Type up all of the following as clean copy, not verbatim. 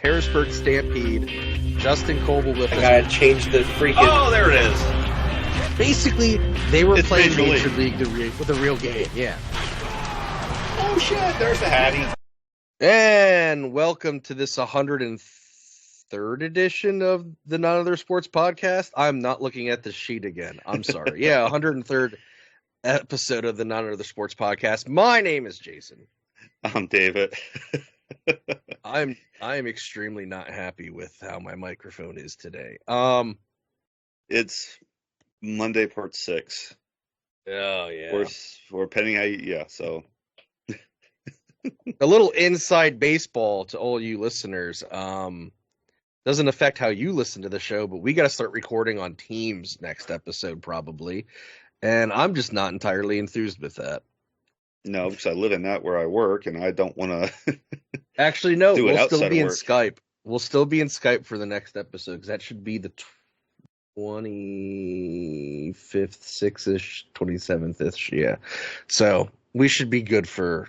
Harrisburg Stampede. Justin Coble with I us. gotta change the freaking. Oh, there it is. Basically, they were It's playing Major Major League with a real game. Yeah. Oh, shit. There's the Hattie. And welcome to this 103rd edition of the None Other Sports Podcast. I'm not looking at the sheet again. I'm sorry. Yeah, 103rd episode of the None Other Sports Podcast. My name is Jason. I'm David. I'm extremely not happy with how my microphone is today. It's Monday, part 6. Oh yeah. We're pending how yeah, so. A little inside baseball to all you listeners. Doesn't affect how you listen to the show, but we got to start recording on Teams next episode probably. And I'm just not entirely enthused with that. No, because I live in that where I work, and I don't want to. Actually, no, do it we'll still outside be of in work. Skype. We'll still be in Skype for the next episode because that should be the 25th, 6th-ish, 27th-ish. Yeah. So we should be good for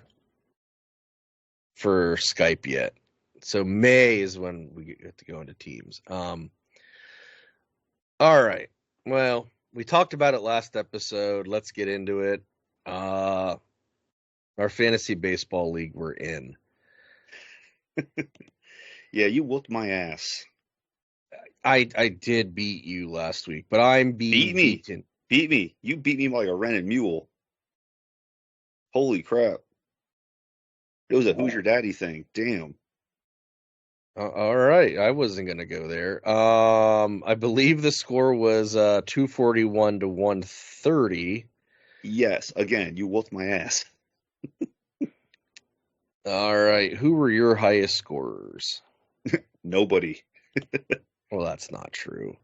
Skype yet. So May is when we get to go into Teams. All right. Well, we talked about it last episode. Let's get into it. Our fantasy baseball league we're in. Yeah, you whooped my ass. I did beat you last week, but I'm being beaten. Beat me. You beat me like a rented mule. Holy crap. It was a Who's Your Daddy thing. Damn. All right. I wasn't going to go there. I believe the score was 241 to 130. Yes, again, you whooped my ass. All right. Who were your highest scorers? Nobody. Well, that's not true.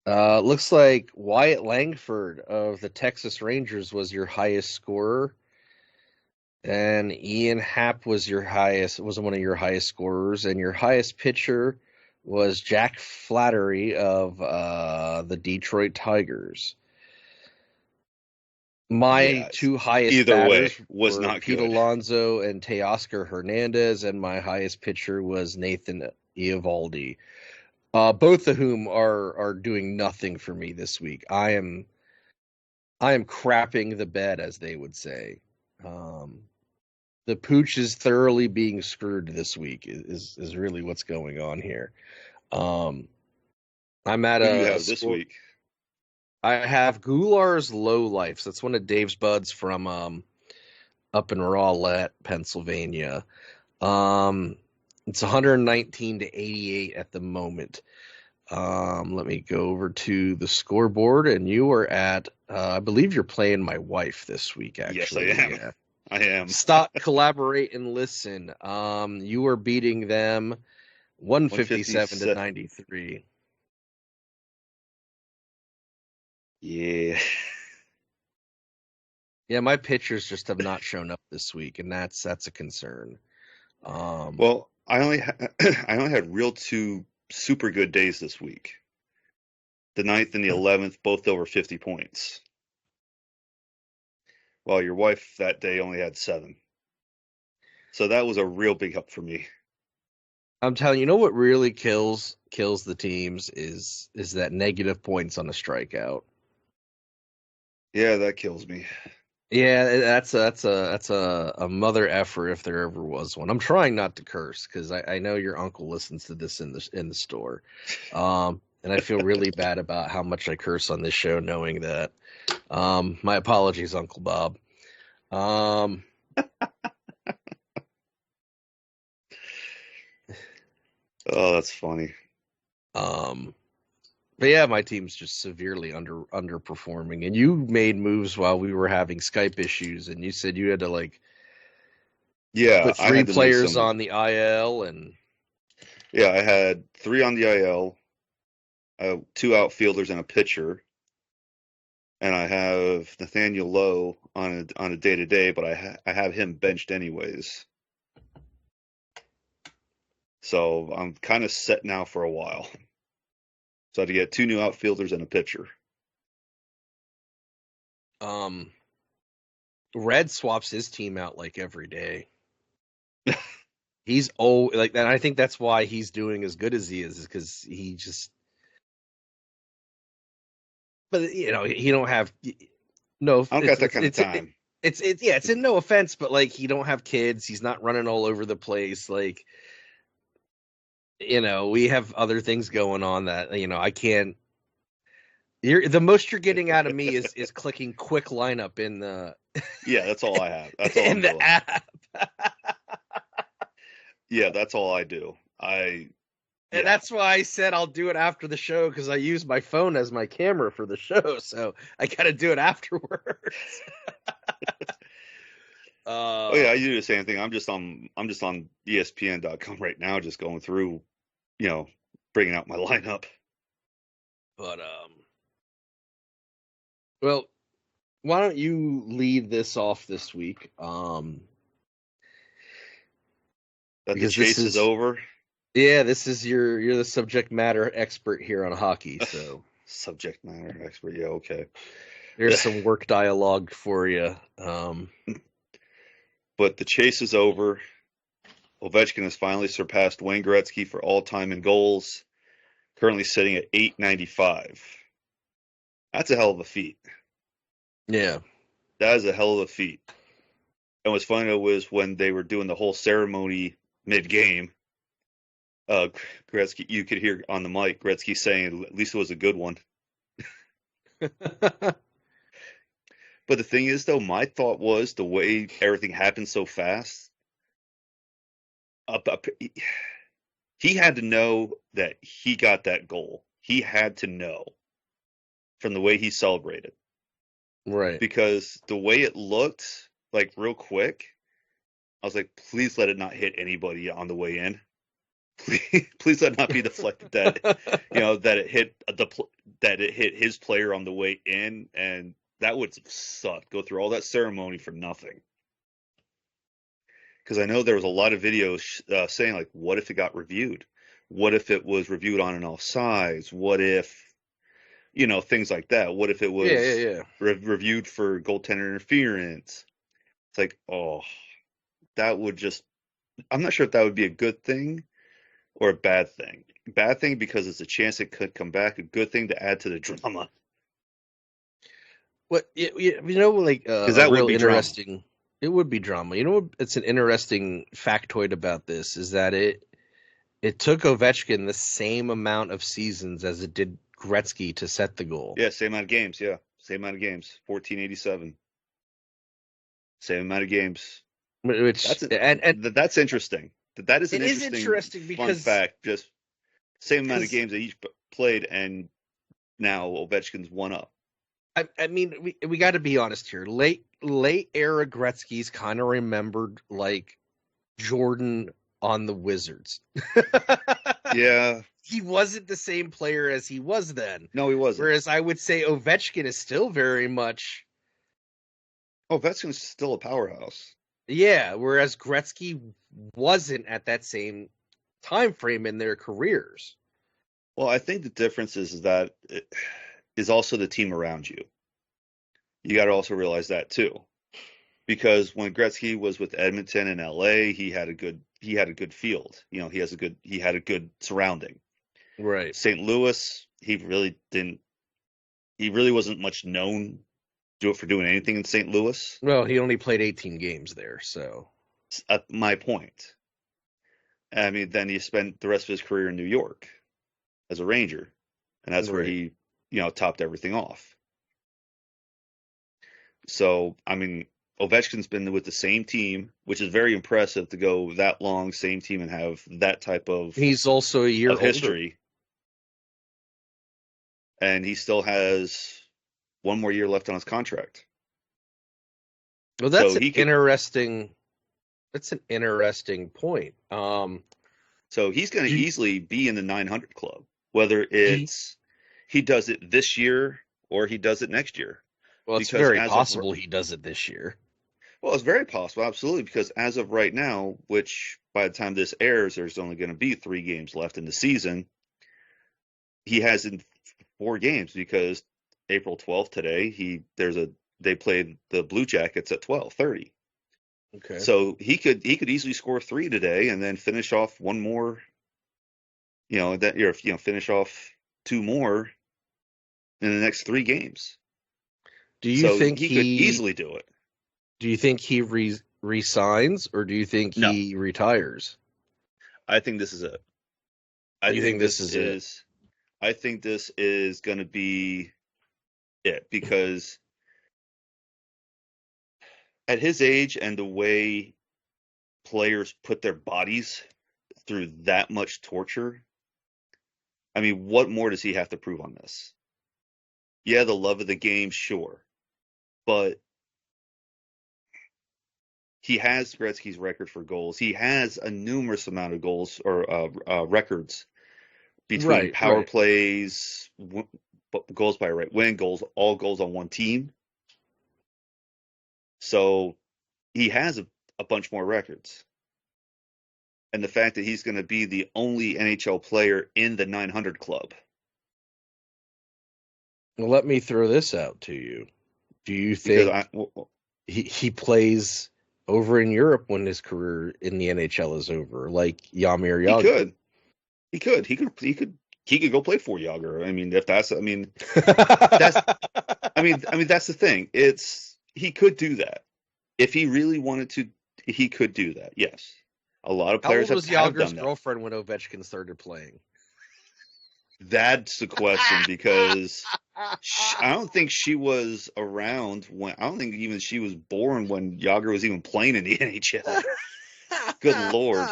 Looks like Wyatt Langford of the Texas Rangers was your highest scorer. And Ian Happ was one of your highest scorers. And your highest pitcher was Jack Flattery of the Detroit Tigers. My two highest either way batters was were not Pete good. Alonso and Teoscar Hernandez, and my highest pitcher was Nathan Eovaldi. Both of whom are doing nothing for me this week. I am crapping the bed, as they would say. The pooch is thoroughly being screwed this week. Is really what's going on here. I'm at Who do you have this week? I have Goular's Low Life. So that's one of Dave's buds from up in Rowlett, Pennsylvania. It's 119 to 88 at the moment. Let me go over to the scoreboard, and you are at, I believe you're playing my wife this week, actually. Yes, I am. Yeah. I am. Stop, collaborate, and listen. You are beating them 157 to 93. Yeah. Yeah, my pitchers just have not shown up this week, and that's a concern. Well, I only had real two super good days this week. The 9th and the 11th, both over 50 points. While your wife that day only had 7. So that was a real big up for me. I'm telling you, you know what really kills the teams is that negative points on a strikeout. Yeah, that kills me. Yeah, that's a mother effer if there ever was one. I'm trying not to curse because I know your uncle listens to this in the store, and I feel really bad about how much I curse on this show, knowing that. My apologies, Uncle Bob. Oh, that's funny. But yeah, my team's just severely underperforming. And you made moves while we were having Skype issues, and you said you had to put I 3 had to players on the IL, and yeah, I had 3 on the IL, 2 outfielders and a pitcher, and I have Nathaniel Lowe on a day-to-day, but I have him benched anyways. So I'm kind of set now for a while. So I had to get 2 new outfielders and a pitcher. Red swaps his team out like every day. He's old, like, and I think that's why he's doing as good as he is because he just. But you know, he don't have no. I don't got that kind of time. It's in no offense, but like he don't have kids. He's not running all over the place. Like, you know, we have other things going on that, you know, I can't. The most you're getting out of me is clicking quick lineup in the Yeah, that's all I have. That's all in I'm the doing. app. Yeah, that's all I do. And that's why I said I'll do it after the show because I use my phone as my camera for the show, so I got to do it afterwards. Oh yeah, I do the same thing. I'm just on ESPN.com right now, just going through, you know, bringing out my lineup. But well, why don't you lead this off this week? That the chase is over. Yeah, this is you're the subject matter expert here on hockey, so subject matter expert. Yeah, okay. There's some work dialogue for you. But the chase is over. Ovechkin has finally surpassed Wayne Gretzky for all time in goals, currently sitting at 895. That's a hell of a feat. Yeah. That is a hell of a feat. And what's funny was when they were doing the whole ceremony mid-game, Gretzky, you could hear on the mic Gretzky saying, at least it was a good one. But the thing is, though, my thought was the way everything happened so fast, he had to know that he got that goal. He had to know from the way he celebrated. Right. Because the way it looked, like real quick, I was like, please let it not hit anybody on the way in. Please let it not be deflected that, you know, that it hit his player on the way in, and that would suck. Go through all that ceremony for nothing. Because I know there was a lot of videos saying, like, what if it got reviewed? What if it was reviewed on an offsides? What if, you know, things like that? What if it was reviewed for goaltender interference? It's like, oh, that would just, I'm not sure if that would be a good thing or a bad thing. Bad thing because it's a chance it could come back. A good thing to add to the drama. What you know, like because that would be interesting. Drama. It would be drama. You know, it's an interesting factoid about this is that it took Ovechkin the same amount of seasons as it did Gretzky to set the goal. Yeah, same amount of games. Yeah, same amount of games. 1487. Same amount of games. Which that's interesting. That is an interesting because fun fact. Just same amount of games they each played, and now Ovechkin's one up. I mean, we got to be honest here. Late era Gretzky's kind of remembered like Jordan on the Wizards. Yeah. He wasn't the same player as he was then. No, he wasn't. Whereas I would say Ovechkin is still very much. Ovechkin's still a powerhouse. Yeah, whereas Gretzky wasn't at that same time frame in their careers. Well, I think the difference is that it is also the team around you. You got to also realize that too, because when Gretzky was with Edmonton and LA, he had a good field. You know, he had a good surrounding. Right. St. Louis, he really wasn't much known for doing anything in St. Louis. Well, he only played 18 games there, so. My point. I mean, then he spent the rest of his career in New York as a Ranger, and that's where he, you know, topped everything off. So, I mean, Ovechkin's been with the same team, which is very impressive to go that long, same team, and have that type of. He's also a year older. History, and he still has one more year left on his contract. Well, that's interesting. That's an interesting point. So he's going to easily be in the 900 club, whether it's he does it this year or he does it next year. Well, it's very possible he does it this year. Well, it's very possible, absolutely, because as of right now, which by the time this airs, there's only going to be 3 games left in the season. He has in 4 games because April 12th today, they played the Blue Jackets at 12:30. Okay. So he could easily score 3 today and then finish off one more, finish off 2 more in the next 3 games. Do you So think he could he easily do it. do you think he resigns, or do you think No, he retires? I think this is it. I You think think this this is it? is I think this is going to be it, because at his age and the way players put their bodies through that much torture, I mean, what more does he have to prove on this? Yeah, the love of the game, sure, but he has Gretzky's record for goals. He has a numerous amount of goals or records between Right, power right. plays, goals by right wing, all goals on one team. So he has a bunch more records. And the fact that he's going to be the only NHL player in the 900 club. Well, let me throw this out to you. Do you Because think he plays over in Europe when his career in the NHL is over, like Jaromir he Jagr? could, he could go play for Yager. I mean, if that's, that's, that's the thing. He could do that if he really wanted to. He could do that. Yes, a lot of How players old was have Jagr's done that. girlfriend when Ovechkin started playing? That's the question, because I don't think she was around when. I don't think even she was born when Yager was even playing in the NHL. Good Lord.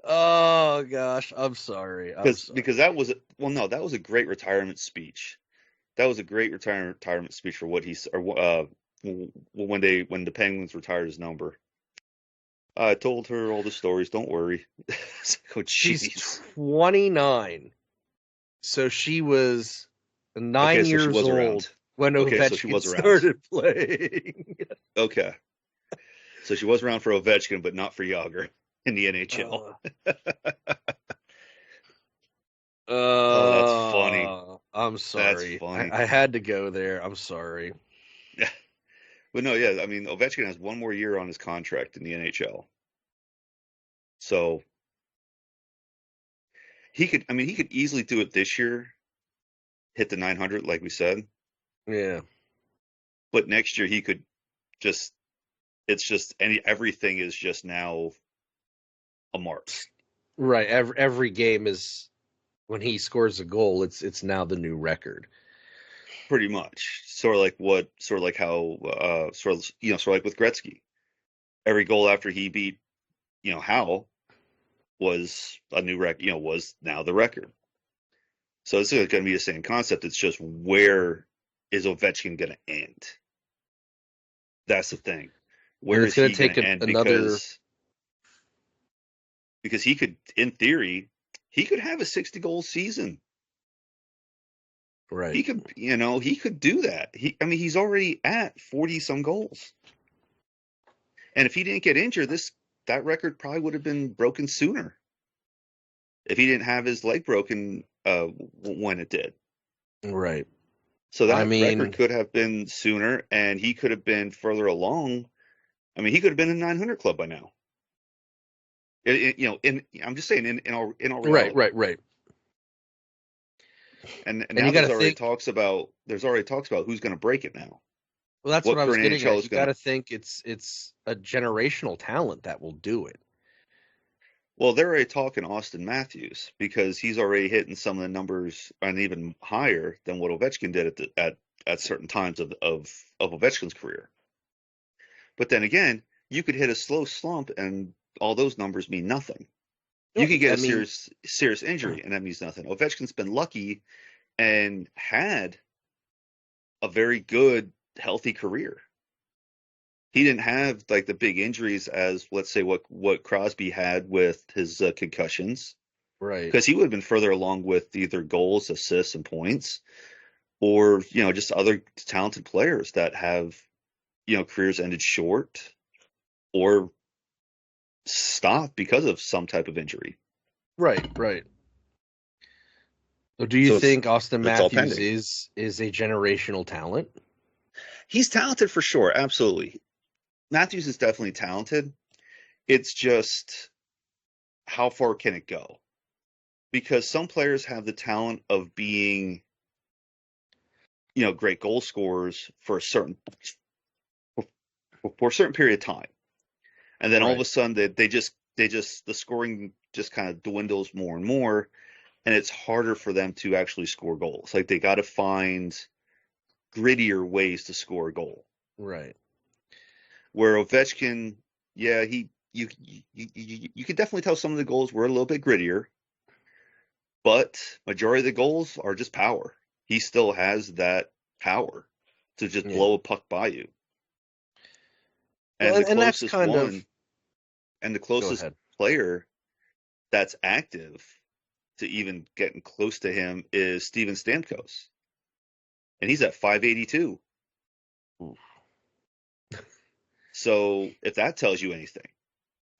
Oh gosh, I'm sorry. I'm Because sorry. that was that was a great retirement speech. That was a great retirement speech for what he's or when the Penguins retired his number. I told her all the stories. Don't worry. Oh, She's jeez. 29, so she was Okay, 9 so she years was old around. when Okay, so she Ovechkin was around. started playing. Okay, so she was around for Ovechkin, but not for Yager in the NHL. Uh, Oh, that's funny. I'm That's sorry. funny. I had to go there. I'm sorry. Yeah, but no, yeah. I mean, Ovechkin has one more year on his contract in the NHL, so he could. I mean, he could easily do it this year, hit the 900, like we said. Yeah. But next year he could just. It's just everything is just now a mark. Right. Every game is when he scores a goal, it's now the new record. Pretty much, sort of like how, sort of like with Gretzky. Every goal after he beat, Howe was a new record. Was now the record. So this is going to be the same concept. It's just, where is Ovechkin going to end? That's the thing. And Where it's is going to he going take to end? another. Because he could, in theory, he could have a 60 goal season. Right. He could do that. He's already at 40 some goals. And if he didn't get injured, that record probably would have been broken sooner if he didn't have his leg broken when it did. Right. So I that record mean, could have been sooner, and he could have been further along. I mean, he could have been in the 900 club by now. I'm just saying, in all right, reality. right, right. And And now you got to there's already think. talks about who's going to break it now. Well, that's what What I was current getting NHL at. is You going got to. to think it's a generational talent that will do it. Well, they're already talking Austin Matthews, because he's already hitting some of the numbers, and even higher than what Ovechkin did at certain times of Ovechkin's career. But then again, you could hit a slow slump, and all those numbers mean nothing. You No, could get I a mean, serious injury, and that means nothing. Ovechkin's been lucky and had a very good, healthy career. He didn't have like the big injuries as, let's say, what Crosby had with his concussions, right, because he would have been further along with either goals, assists, and points, or just other talented players that have careers ended short or stopped because of some type of injury. right, right. So do you So think Austin it's all Matthews pending. is a generational talent? He's talented for sure, absolutely. Matthews is definitely talented. It's just how far can it go? Because some players have the talent of being, great goal scorers for a certain period of time, and then all of Right. a sudden the scoring just kind of dwindles more and more, and it's harder for them to actually score goals. Like they got to find grittier ways to score a goal. Right. Where Ovechkin, yeah, you could definitely tell some of the goals were a little bit grittier, but majority of the goals are just power. He still has that power to just Yeah. blow a puck by you. Well, And the and that's closest kind of. one, and the Go closest ahead. player that's active to even getting close to him is Steven Stamkos. And he's at 582. Oof. So if that tells you anything,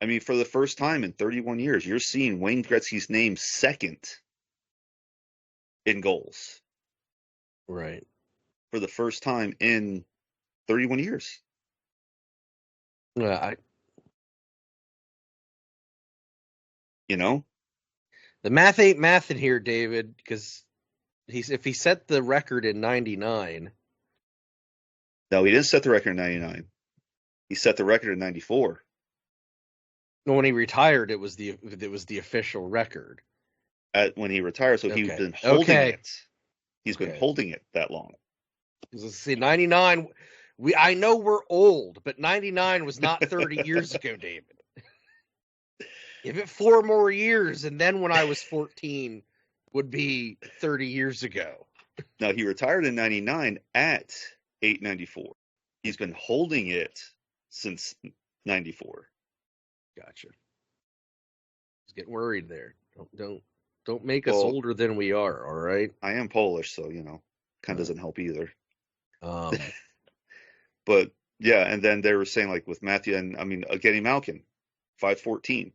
I mean, for the first time in 31 years, you're seeing Wayne Gretzky's name second in goals Right. for the first time in 31 years. Yeah. You know? The math ain't mathing here, David, because if he set the record in '99. No, he didn't set the record in 99. He set the record in 94. When he retired, it was the official record. When he retired, so he's Okay. been holding Okay. it. He's been Okay. holding it that long. See, 99. I know we're old, but 99 was not 30 years ago, David. Give it 4 more years, and then when I was 14 would be 30 years ago. Now, he retired in 99 at 894. He's been holding it since 94. Gotcha. I was getting worried there. Don't make us Well, older than we are. All right. I am Polish, so, kind of doesn't help either. Um. But, yeah, and then they were saying, like, with Matthew, and, I mean, Evgeny Malkin, 514.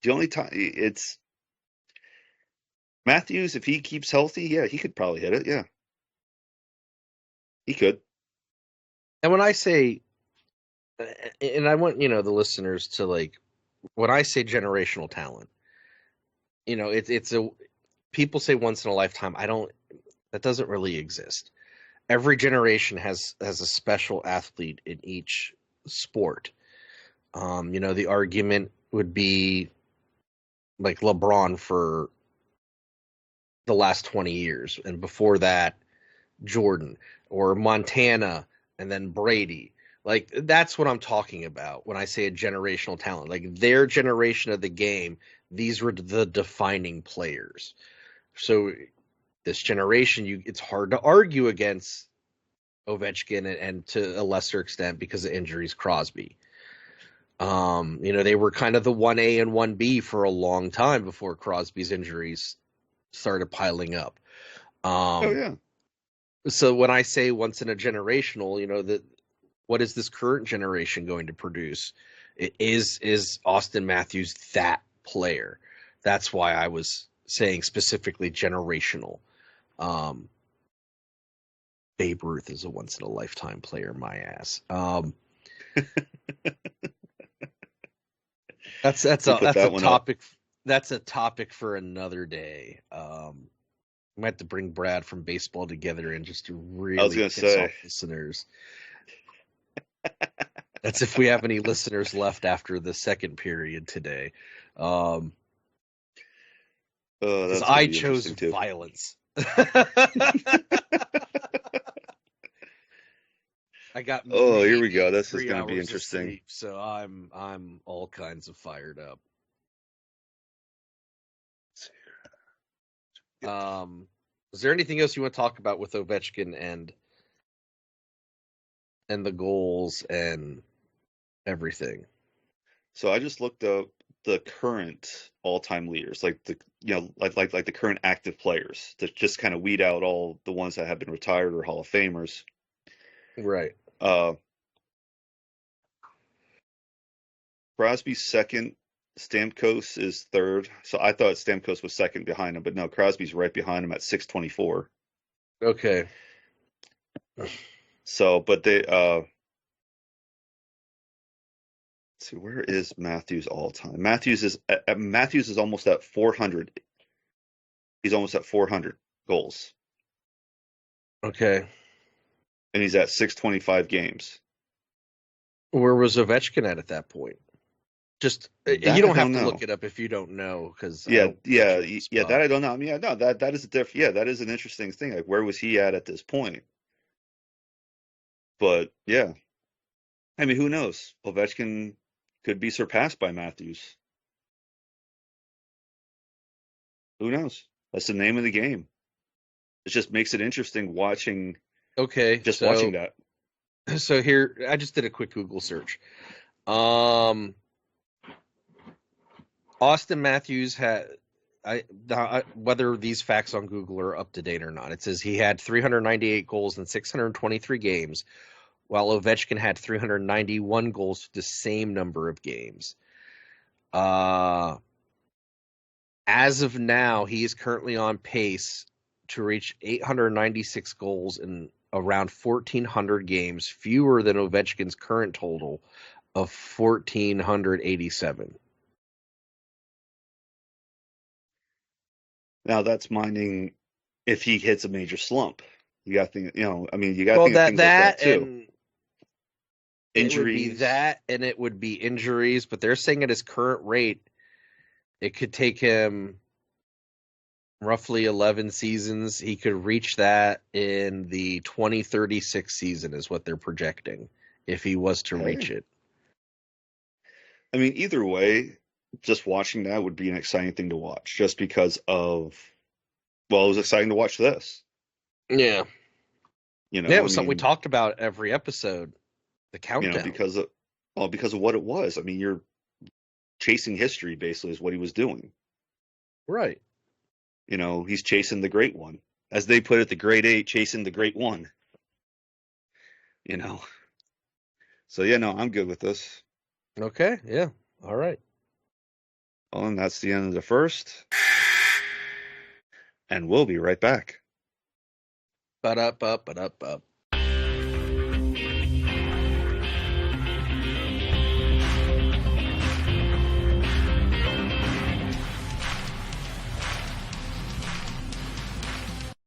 The only time it's Matthews, if he keeps healthy, yeah, he could probably hit it. Yeah, he could. And when I say, and I want the listeners to like, when I say generational talent, it's a people say once in a lifetime. That doesn't really exist. Every generation has a special athlete in each sport. The argument would be like LeBron for the last 20 years, and before that, Jordan, or Montana, and then Brady. Like, that's what I'm talking about when I say a generational talent. Like, their generation of the game, these were the defining players. So this generation, it's hard to argue against Ovechkin and to a lesser extent because of injuries, Crosby. They were kind of the 1A and 1B for a long time before Crosby's injuries started piling up. Oh yeah. So when I say once in a generational, that what is this current generation going to produce? Is Austin Matthews that player? That's why I was saying specifically generational. Babe Ruth is a once in a lifetime player, my ass. That's We put a that one up. topic. That's a topic for another day. We might have to bring Brad from baseball together and just to I was really gonna piss off say. listeners. That's if we have any listeners left after the second period today. Oh, Because that's gonna I be chose interesting too. violence. I got Oh, here we maybe go. This is 3 gonna be hours of interesting. sleep, so I'm all kinds of fired up. Is there anything else you want to talk about with Ovechkin and the goals and everything? So I just looked up the current all-time leaders, like like the current active players, to just kind of weed out all the ones that have been retired or Hall of Famers. Right. Uh, Crosby's second, Stamkos is third. So I thought Stamkos was second behind him, but no, Crosby's right behind him at 624. Okay. So, but they let's see, where is Matthews all time? Matthews is almost at 400. He's almost at 400 goals, Okay. and he's at 625 games. Where was Ovechkin at that point? Just you That I don't have don't to know. look it up if you don't know, because I Yeah, don't put yeah, you on the yeah. spot. That I don't know. I mean, yeah, no, that is a yeah, that is an interesting thing. Like, where was he at this point? But yeah, I mean, who knows? Ovechkin could be surpassed by Matthews. Who knows? That's the name of the game. It just makes it interesting watching, Okay, just watching that. so here I just did a quick Google search. Um, Austin Matthews had whether these facts on Google are up to date or not. It says he had 398 goals in 623 games, while Ovechkin had 391 goals the same number of games. As of now, he is currently on pace to reach 896 goals in around 1,400 games, fewer than Ovechkin's current total of 1,487. Now that's minding if he hits a major slump. You got to think, I mean, you got to Well, think of things like that that too. and it would be Injuries. that, and it would be injuries. But they're saying at his current rate, it could take him roughly 11 seasons. He could reach that in the 2036 season, is what they're projecting, if he was to reach Hey, it. I mean, either way, just watching that would be an exciting thing to watch, just because of, well, it was exciting to watch this. Yeah. Yeah, it I was something we mean, talked about every episode, the countdown. because of, well, because of what it was. I mean, you're chasing history basically is what he was doing. Right. He's chasing the great one, as they put it, the great eight chasing the great one. You know, so yeah, no, I'm good with this. Okay. Yeah. All right. Well, and that's the end of the first, and we'll be right back. But up, up, but up, up.